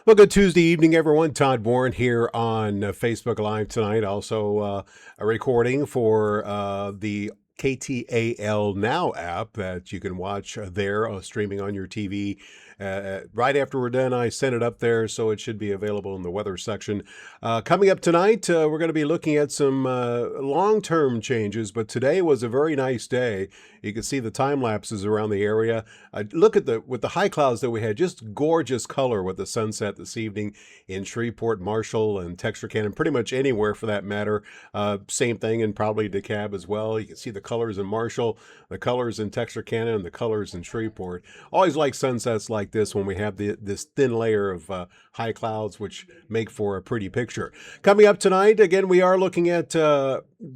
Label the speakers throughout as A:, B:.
A: Well, good Tuesday evening, everyone. Todd Warren here on Facebook Live tonight. Also, a recording for the KTAL Now app that you can watch there streaming on your TV. Right after we're done, I sent it up there, so it should be available in the weather section. Coming up tonight, we're going to be looking at some long-term changes, but today was a very nice day. You can see the time lapses around the area. Look at with the high clouds that we had, just gorgeous color with the sunset this evening in Shreveport, Marshall, and Texarkana, pretty much anywhere for that matter. Same thing in probably DeKalb as well. You can see the colors in Marshall, the colors in Texarkana, and the colors in Shreveport. Always like sunsets like this when we have this thin layer of high clouds, which make for a pretty picture. Coming up tonight, again, we are looking at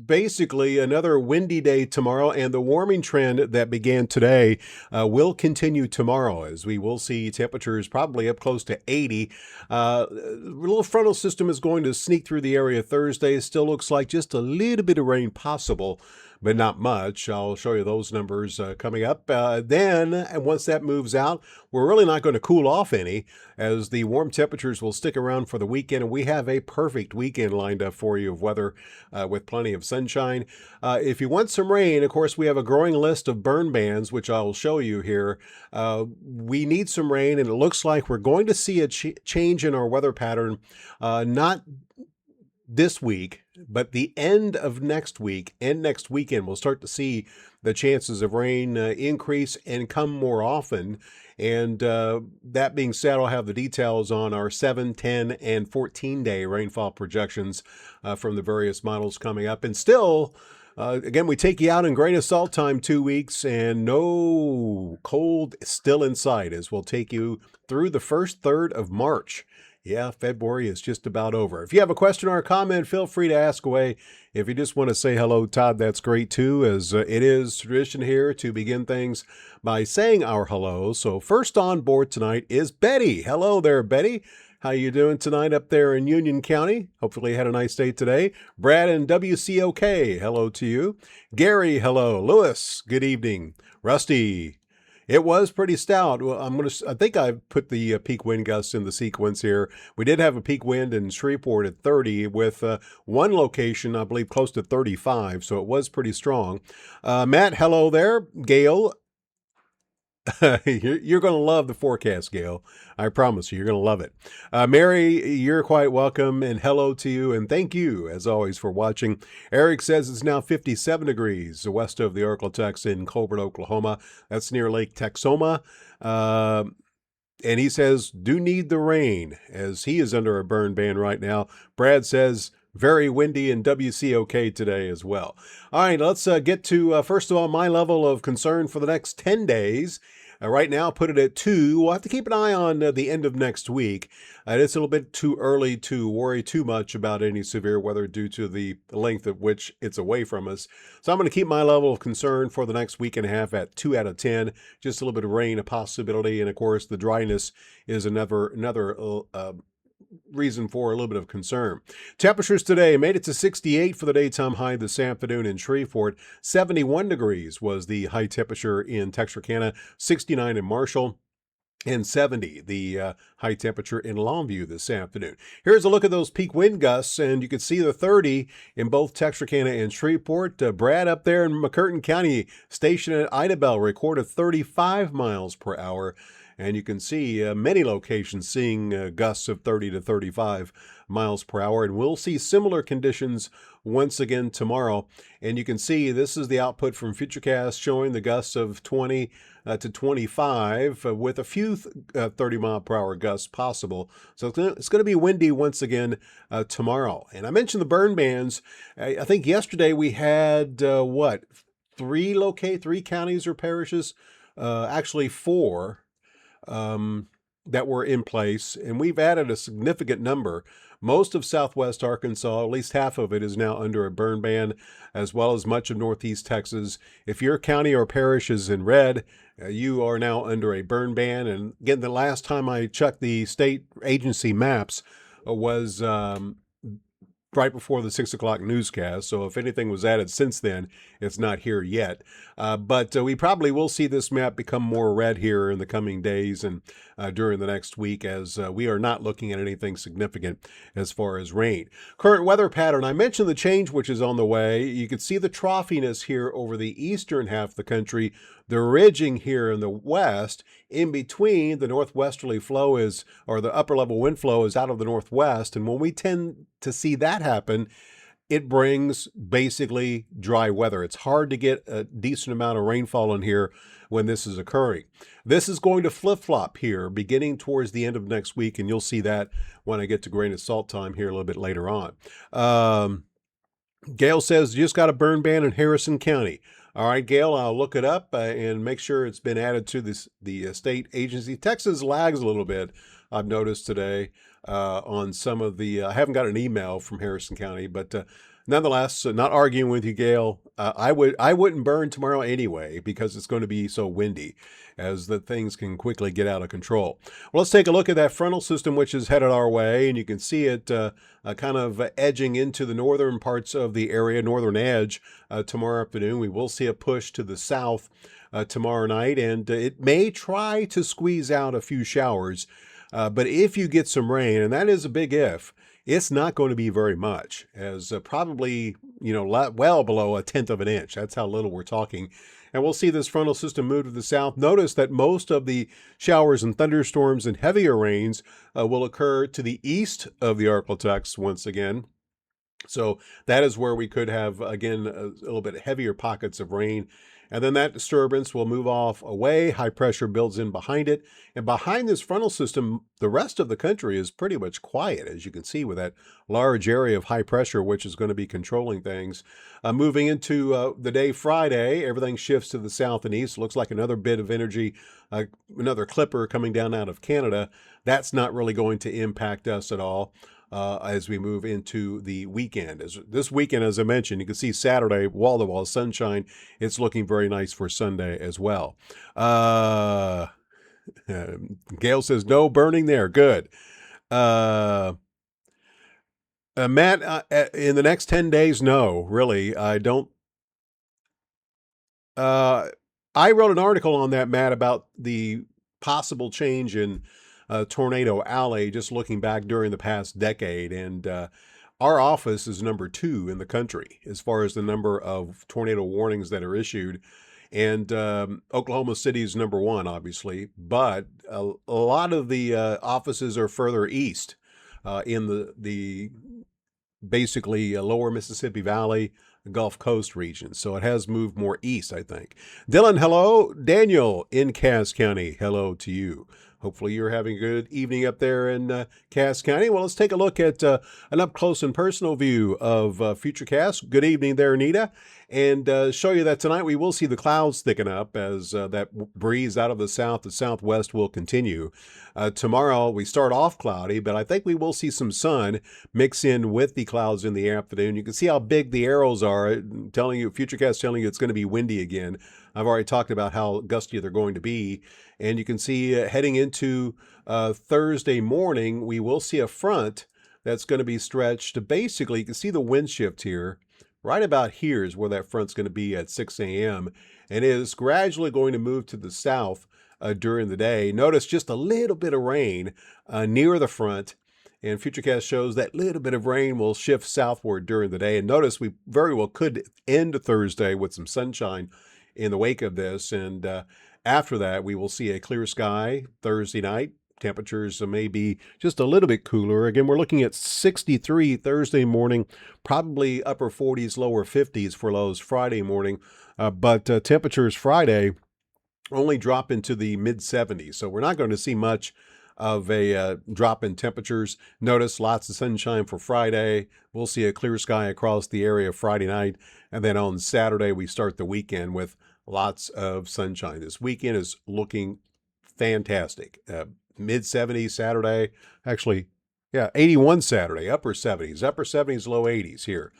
A: basically another windy day tomorrow, and the warming trend that began today will continue tomorrow, as we will see temperatures probably up close to 80. A little frontal system is going to sneak through the area Thursday. Still looks like just a little bit of rain possible, but not much. I'll show you those numbers coming up. Then, once that moves out, we're really not going to cool off any, as the warm temperatures will stick around for the weekend, and we have a perfect weekend lined up for you of weather with plenty of sunshine. If you want some rain, of course, we have a growing list of burn bans, which I'll show you here. We need some rain, and it looks like we're going to see a change in our weather pattern, not this week, but the end of next week and next weekend, we'll start to see the chances of rain increase and come more often. And that being said, I'll have the details on our 7, 10, and 14-day rainfall projections from the various models coming up. And still, again, we take you out in grain of salt time 2 weeks, and no cold still in sight, as we'll take you through the first third of March. Yeah, February is just about over. If you have a question or a comment, feel free to ask away. If you just want to say hello, Todd, that's great too, as it is tradition here to begin things by saying our hello. So first on board tonight is Betty. Hello there, Betty. How you doing tonight up there in Union County? Hopefully you had a nice day today. Brad and WCOK, hello to you. Gary, hello. Lewis, good evening. Rusty, it was pretty stout. Well, I think I put the peak wind gusts in the sequence here. We did have a peak wind in Shreveport at 30, with one location, I believe, close to 35, so it was pretty strong. Matt, hello there. Gail, you're going to love the forecast, Gail. I promise you, you're going to love it. Mary, you're quite welcome, and hello to you, and thank you, as always, for watching. Eric says it's now 57 degrees west of the Arklatex in Colbert, Oklahoma. That's near Lake Texoma. And he says, do need the rain, as he is under a burn ban right now. Brad says, very windy in WCOK today as well. All right, let's get to, first of all, my level of concern for the next 10 days. Right now, put it at 2. We'll have to keep an eye on the end of next week. It's a little bit too early to worry too much about any severe weather due to the length at which it's away from us. So I'm going to keep my level of concern for the next week and a half at 2 out of 10. Just a little bit of rain, a possibility. And, of course, the dryness is another reason for a little bit of concern. Temperatures today made it to 68 for the daytime high this afternoon in Shreveport. 71 degrees was the high temperature in Texarkana, 69 in Marshall, and 70, the high temperature in Longview this afternoon. Here's a look at those peak wind gusts, and you can see the 30 in both Texarkana and Shreveport. Brad up there in McCurtain County, stationed at Idabel, recorded 35 miles per hour. And you can see many locations seeing gusts of 30 to 35 miles per hour. And we'll see similar conditions once again tomorrow. And you can see this is the output from Futurecast showing the gusts of 20 to 25 with a few 30 mile per hour gusts possible. So it's going to be windy once again tomorrow. And I mentioned the burn bans. I think yesterday we had, three counties or parishes? Actually 4. That were in place, and we've added a significant number. Most of southwest Arkansas, at least half of it, is now under a burn ban, as well as much of northeast Texas. If your county or parish is in red, you are now under a burn ban. And again, the last time I checked the state agency maps was right before the 6 o'clock newscast. So if anything was added since then, it's not here yet. But we probably will see this map become more red here in the coming days and during the next week, as we are not looking at anything significant as far as rain. Current weather pattern. I mentioned the change which is on the way. You can see the troughiness here over the eastern half of the country, the ridging here in the west. In between, the northwesterly flow is, or the upper level wind flow is out of the northwest. And when we tend to see that happen, it brings basically dry weather. It's hard to get a decent amount of rainfall in here when this is occurring. This is going to flip-flop here beginning towards the end of next week, and you'll see that when I get to grain of salt time here a little bit later on. Gail says, just got a burn ban in Harrison County. All right, Gail, I'll look it up and make sure it's been added to the state agency. Texas lags a little bit, I've noticed today, on some of the, I haven't got an email from Harrison County, but nonetheless, not arguing with you, Gail. I wouldn't burn tomorrow anyway, because it's going to be so windy, as the things can quickly get out of control. Well, let's take a look at that frontal system, which is headed our way, and you can see it kind of edging into the northern parts of the area, northern edge, tomorrow afternoon. We will see a push to the south tomorrow night, and it may try to squeeze out a few showers. But if you get some rain, and that is a big if, it's not going to be very much, as probably, well below 1/10 of an inch. That's how little we're talking. And we'll see this frontal system move to the south. Notice that most of the showers and thunderstorms and heavier rains will occur to the east of the Arklatex once again. So that is where we could have, again, a little bit heavier pockets of rain. And then that disturbance will move off away. High pressure builds in behind it. And behind this frontal system, the rest of the country is pretty much quiet, as you can see, with that large area of high pressure, which is going to be controlling things. Moving into the day Friday, everything shifts to the south and east. Looks like another bit of energy, another clipper coming down out of Canada. That's not really going to impact us at all. As we move into the weekend. This weekend, as I mentioned, you can see Saturday, wall-to-wall sunshine. It's looking very nice for Sunday as well. Gail says, no burning there. Good. Matt, in the next 10 days, no, really. I don't. I wrote an article on that, Matt, about the possible change in Tornado Alley, just looking back during the past decade. And our office is number 2 in the country as far as the number of tornado warnings that are issued. And Oklahoma City is number 1, obviously. But a lot of the offices are further east in the basically lower Mississippi Valley, Gulf Coast region. So it has moved more east, I think. Dylan, hello. Daniel in Cass County, hello to you. Hopefully you're having a good evening up there in Cass County. Well, let's take a look at an up-close and personal view of Futurecast. Good evening there, Anita. And show you that tonight we will see the clouds thicken up as that breeze out of the south to southwest will continue. Tomorrow we start off cloudy, but I think we will see some sun mix in with the clouds in the afternoon. You can see how big the arrows are. Telling you, Futurecast telling you it's going to be windy again. I've already talked about how gusty they're going to be. And you can see heading into Thursday morning, we will see a front that's going to be stretched. Basically, you can see the wind shift here. Right about here is where that front's going to be at 6 a.m. And it is gradually going to move to the south during the day. Notice just a little bit of rain near the front. And Futurecast shows that little bit of rain will shift southward during the day. And notice we very well could end Thursday with some sunshine in the wake of this. And after that, we will see a clear sky Thursday night. Temperatures may be just a little bit cooler. Again, we're looking at 63 Thursday morning, probably upper 40s, lower 50s for lows Friday morning. But temperatures Friday only drop into the mid-70s. So we're not going to see much of a drop in temperatures. Notice lots of sunshine for Friday. We'll see a clear sky across the area Friday night. And then on Saturday, we start the weekend with lots of sunshine. This weekend is looking fantastic. Mid-70s Saturday. Actually, yeah, 81 Saturday, upper 70s, low 80s here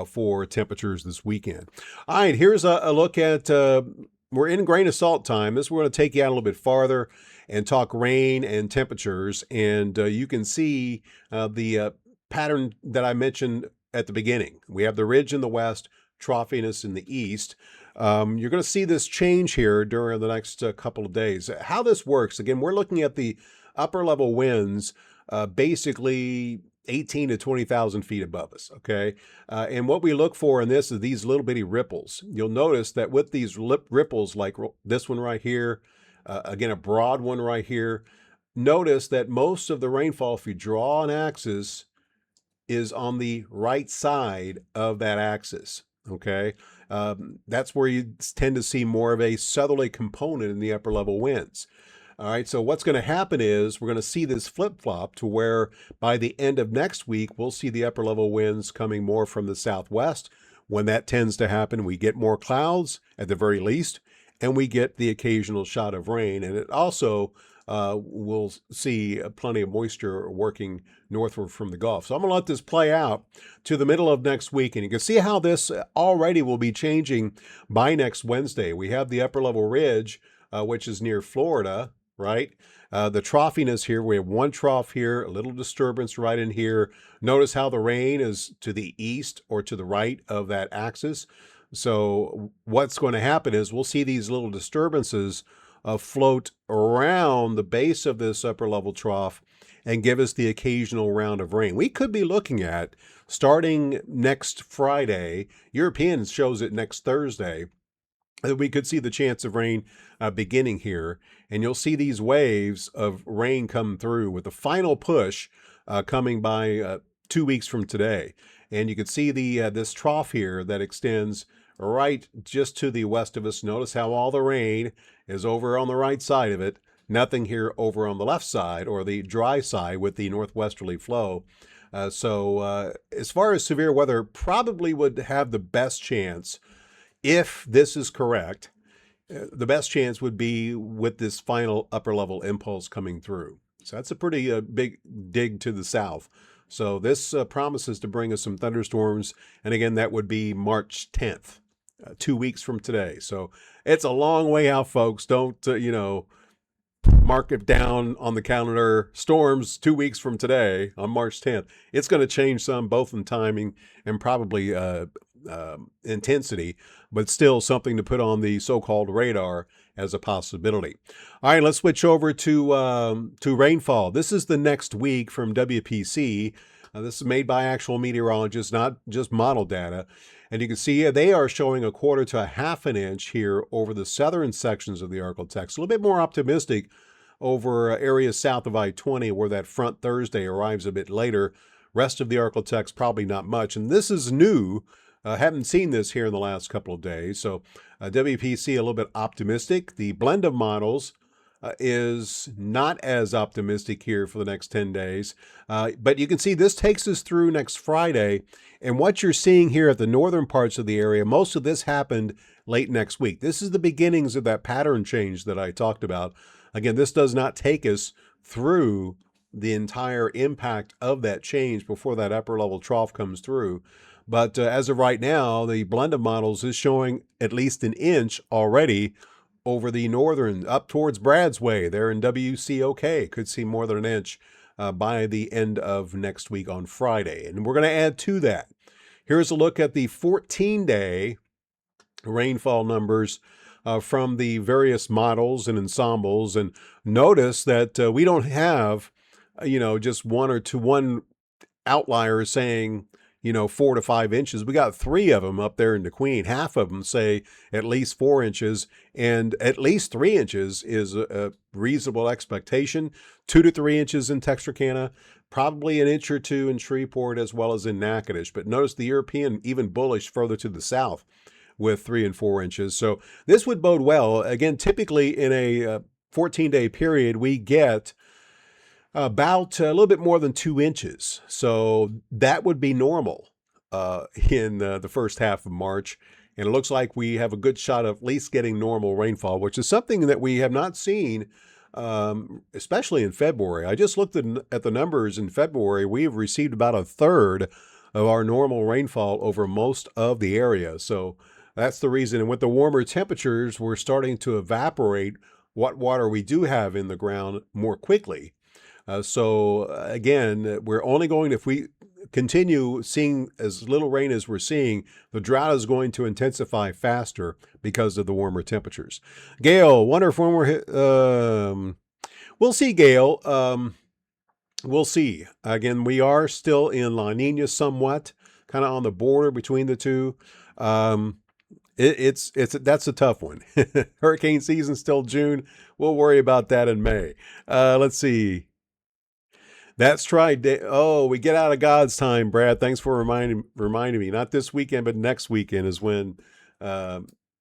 A: for temperatures this weekend. All right, here's a look at, we're in grain of salt time. This, we're going to take you out a little bit farther and talk rain and temperatures. And you can see the pattern that I mentioned at the beginning. We have the ridge in the west, troughiness in the east. You're going to see this change here during the next couple of days. How this works, again, we're looking at the upper level winds, basically 18 to 20,000 feet above us, okay? And what we look for in this is these little bitty ripples. You'll notice that with these ripples, like this one right here, again, a broad one right here, notice that most of the rainfall, if you draw an axis, is on the right side of that axis, okay? That's where you tend to see more of a southerly component in the upper level winds. All right, so what's going to happen is we're going to see this flip-flop to where by the end of next week, we'll see the upper level winds coming more from the southwest. When that tends to happen, we get more clouds at the very least, and we get the occasional shot of rain. And it also we'll see plenty of moisture working northward from the Gulf. So I'm going to let this play out to the middle of next week, and you can see how this already will be changing by next Wednesday. We have the upper level ridge, which is near Florida, right? The troughiness here, we have one trough here, a little disturbance right in here. Notice how the rain is to the east or to the right of that axis. So what's going to happen is we'll see these little disturbances float around the base of this upper level trough and give us the occasional round of rain. We could be looking at, starting next Friday, European shows it next Thursday, that we could see the chance of rain beginning here. And you'll see these waves of rain come through with the final push coming by 2 weeks from today. And you can see the this trough here that extends right just to the west of us. Notice how all the rain is over on the right side of it. Nothing here over on the left side or the dry side with the northwesterly flow. So as far as severe weather, probably would have the best chance, if this is correct, the best chance would be with this final upper level impulse coming through. So that's a pretty big dig to the south. So this promises to bring us some thunderstorms. And again, that would be March 10th, 2 weeks from today. So it's a long way out, folks. Don't, mark it down on the calendar. Storms 2 weeks from today on March 10th. It's going to change some, both in timing and probably intensity, but still something to put on the so-called radar as a possibility. All right, let's switch over to rainfall. This is the next week from WPC. This is made by actual meteorologists, not just model data. And you can see they are showing 1/4 to 1/2 an inch here over the southern sections of the Arctic. A little bit more optimistic over areas south of I-20, where that front Thursday arrives a bit later. Rest of the Arctic, probably not much. And this is new. Haven't seen this here in the last couple of days. So WPC a little bit optimistic. The blend of models is not as optimistic here for the next 10 days. But you can see this takes us through next Friday. And what you're seeing here at the northern parts of the area, most of this happened late next week. This is the beginnings of that pattern change that I talked about. Again, this does not take us through the entire impact of that change before that upper level trough comes through. But as of right now, the blend of models is showing at least an inch already over the northern, up towards Brad's Way there in WCOK. Could see more than an inch by the end of next week on Friday. And we're going to add to that. Here's a look at the 14-day rainfall numbers from the various models and ensembles. And notice that we don't have, just one outlier saying, 4 to 5 inches. We got 3 of them up there in the Queen. Half of them say at least 4 inches, and at least 3 inches is a reasonable expectation. 2 to 3 inches in Texarkana, probably an inch or 2 in Shreveport as well as in Natchitoches. But notice the European even bullish further to the south with 3 and 4 inches. So this would bode well. Again, typically in a 14-day period, we get about a little bit more than 2 inches. So that would be normal in the first half of March. And it looks like we have a good shot of at least getting normal rainfall, which is something that we have not seen, especially in February. I just looked at the numbers in February. We have received about 1/3 of our normal rainfall over most of the area. So that's the reason. And with the warmer temperatures, we're starting to evaporate what water we do have in the ground more quickly. Again, we're only going, if we continue seeing as little rain as we're seeing, the drought is going to intensify faster because of the warmer temperatures. Gail, wonder if when we'll see, Gail. We'll see. Again, we are still in La Nina somewhat, kind of on the border between the two. That's a tough one. Hurricane season still June. We'll worry about that in May. Let's see. That's right. Oh, we get out of God's time, Brad. Thanks for reminding me. Not this weekend, but next weekend is when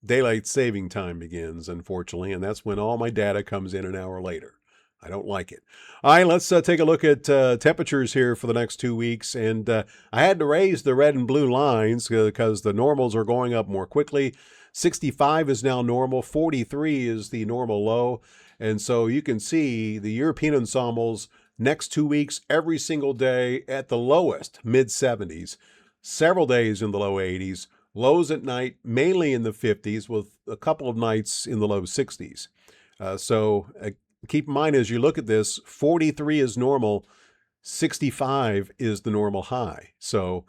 A: daylight saving time begins, unfortunately, and that's when all my data comes in an hour later. I don't like it. All right, let's take a look at temperatures here for the next 2 weeks. And I had to raise the red and blue lines because the normals are going up more quickly. 65 is now normal. 43 is the normal low. And so you can see the European ensembles next 2 weeks, every single day at the lowest, mid-70s. Several days in the low 80s. Lows at night, mainly in the 50s, with a couple of nights in the low 60s. Keep in mind as you look at this, 43 is normal, 65 is the normal high. So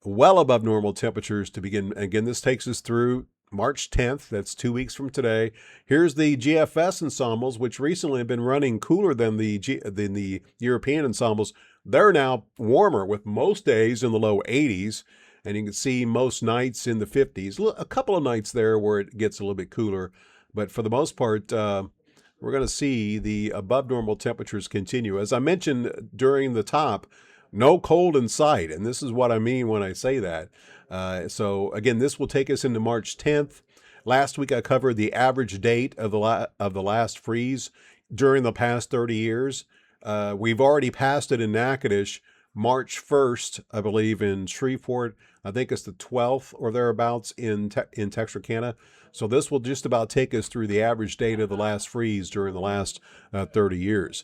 A: well above normal temperatures to begin. Again, this takes us through March 10th. That's 2 weeks from today. Here's the GFS ensembles, which recently have been running cooler than the European ensembles. They're now warmer with most days in the low 80s. And you can see most nights in the 50s. A couple of nights there where it gets a little bit cooler. But for the most part, we're going to see the above normal temperatures continue. As I mentioned during the top, no cold in sight. And this is what I mean when I say that. So again, this will take us into March 10th. Last week I covered the average date of the last freeze during the past 30 years. We've already passed it in Natchitoches, March 1st, I believe, in Shreveport. I think it's the 12th or thereabouts in Texarkana. So this will just about take us through the average date of the last freeze during the last 30 years.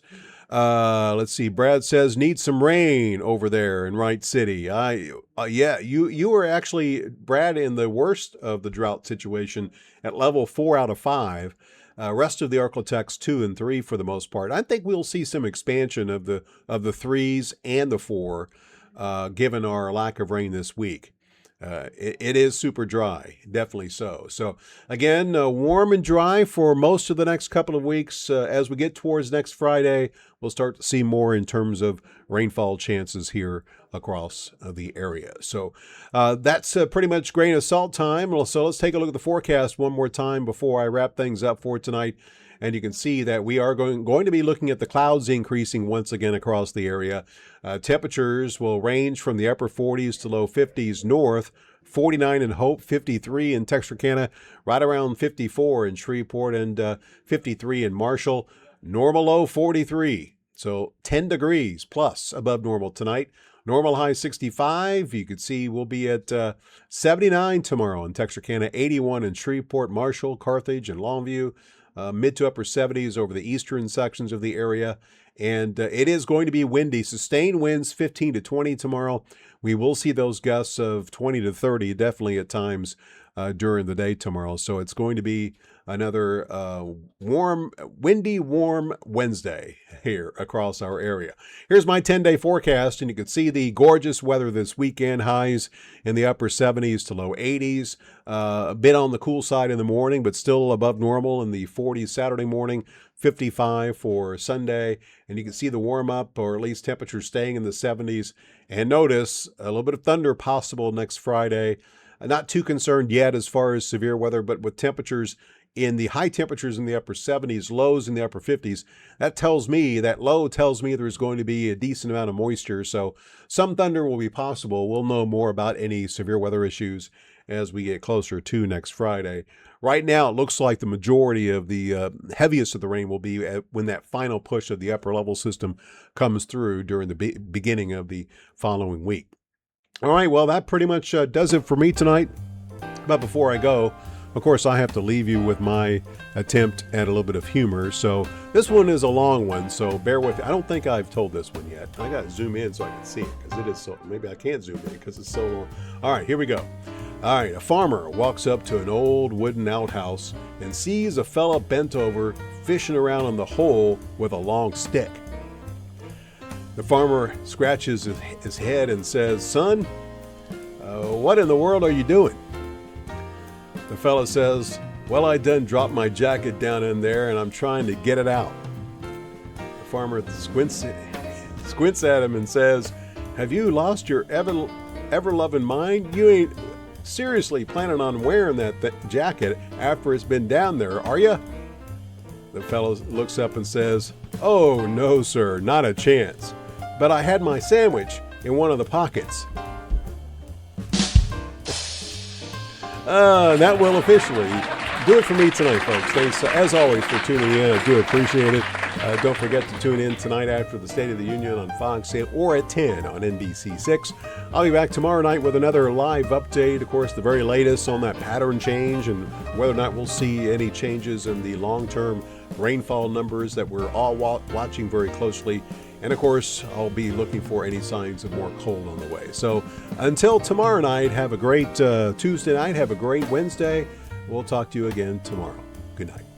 A: Let's see. Brad says, need some rain over there in Wright City. Yeah, you were actually, Brad, in the worst of the drought situation at level 4 out of 5. Rest of the Arklatex 2 and 3 for the most part. I think we'll see some expansion of the 3s and the 4, given our lack of rain this week. It is super dry, definitely so. So again, warm and dry for most of the next couple of weeks. As we get towards next Friday, we'll start to see more in terms of rainfall chances here across the area. So that's pretty much grain of salt time. So let's take a look at the forecast one more time before I wrap things up for tonight. And you can see that we are going to be looking at the clouds increasing once again across the area. Temperatures will range from the upper 40s to low 50s north, 49 in Hope, 53 in Texarkana, right around 54 in Shreveport, and 53 in Marshall. Normal low 43, so 10 degrees plus above normal tonight. Normal high 65. You can see we'll be at 79 tomorrow in Texarkana, 81 in Shreveport, Marshall, Carthage, and Longview. Mid to upper 70s over the eastern sections of the area. And it is going to be windy. Sustained winds 15 to 20 tomorrow. We will see those gusts of 20 to 30 definitely at times during the day tomorrow. So it's going to be another windy, warm Wednesday here across our area. Here's my 10-day forecast, and you can see the gorgeous weather this weekend. Highs in the upper 70s to low 80s. A bit on the cool side in the morning, but still above normal in the 40s Saturday morning. 55 for Sunday, and you can see the warm up, or at least temperatures staying in the 70s. And notice a little bit of thunder possible next Friday. Not too concerned yet as far as severe weather, but with temperatures in the high temperatures in the upper 70s, lows in the upper 50s, that low tells me there's going to be a decent amount of moisture. So some thunder will be possible. We'll know more about any severe weather issues as we get closer to next Friday. Right now, it looks like the majority of the heaviest of the rain will be when that final push of the upper level system comes through during the beginning of the following week. All right, well, that pretty much does it for me tonight. But before I go, of course, I have to leave you with my attempt at a little bit of humor. So this one is a long one, so bear with me. I don't think I've told this one yet. I got to zoom in so I can see it because it is so, maybe I can't zoom in because it's so long. All right, here we go. All right, a farmer walks up to an old wooden outhouse and sees a fella bent over, fishing around in the hole with a long stick. The farmer scratches his head and says, "Son, what in the world are you doing?" The fella says, "Well, I done dropped my jacket down in there and I'm trying to get it out." The farmer squints at him and says, "Have you lost your ever-loving mind? You ain't seriously planning on wearing that jacket after it's been down there, are you?" The fellow looks up and says, "Oh, no, sir, not a chance. But I had my sandwich in one of the pockets." That will officially do it for me tonight, folks. Thanks, as always, for tuning in. I do appreciate it. Don't forget to tune in tonight after the State of the Union on Fox or at 10 on NBC6. I'll be back tomorrow night with another live update. Of course, the very latest on that pattern change and whether or not we'll see any changes in the long-term rainfall numbers that we're all watching very closely. And of course, I'll be looking for any signs of more cold on the way. So until tomorrow night, have a great Tuesday night. Have a great Wednesday. We'll talk to you again tomorrow. Good night.